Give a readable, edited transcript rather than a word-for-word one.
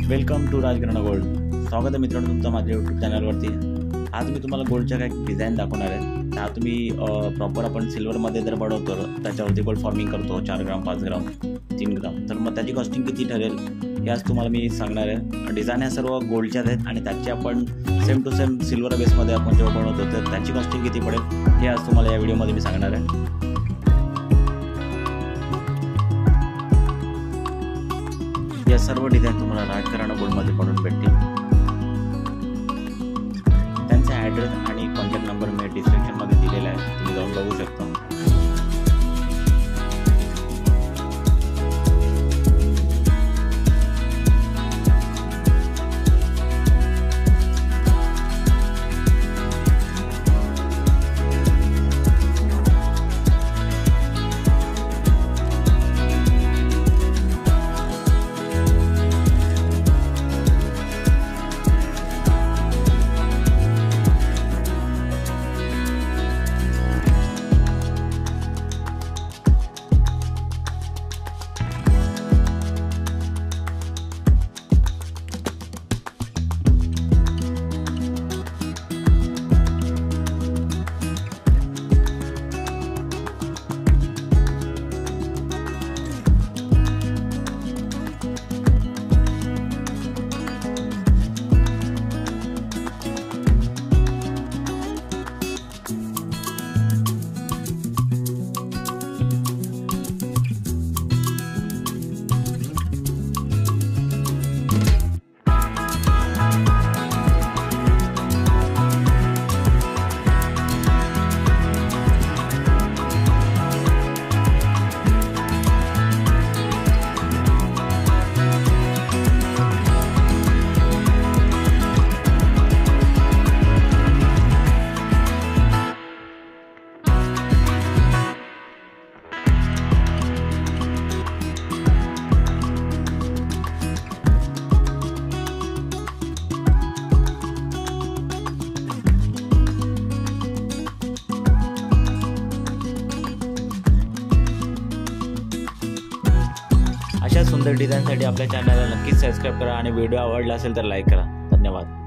Welcome to राजगणा gold. स्वागत आहे मित्रांनो तुमचं माझ्या यूट्यूब चॅनलवरती। आज मी तुम्हाला गोल्डच्या काही डिझाईन दाखवणार आहे। त्या तुम्ही प्रॉपर आपण सिल्वरमध्ये जर बनवतो त्याच्यावरती गोल्ड फॉर्मिंग करतो 4 ग्राम 5 ग्राम 3 ग्राम, तर मग त्याची कॉस्टिंग किती ठरेल हे आज तुम्हाला मी सांगणार आहे। डिझाईन ह्या सर्व गोल्डच्याच आहेत आणि त्याची आपण सेम टू सेम सिल्वर बेसमध्ये आपण जेव्हा बनवतो तर त्याची कॉस्टिंग किती पडेल हे आज तुम्हाला या व्हिडिओमध्ये मी सांगणार आहे। या सर्व डिझाईन तुम्हाला राजगणा गोल्डमध्ये बनवून भेटतील। त्यांचा ॲड्रेस आणि कॉन्टॅक्ट नंबर मी डिस्क्रिप्शनमध्ये दिलेला आहे, तुम्ही जाऊन बघू शकता। अशा सुंदर डिझाईनसाठी आपल्या चॅनलला नक्कीच सबस्क्राइब करा आणि व्हिडिओ आवडला असेल तर लाईक करा। धन्यवाद।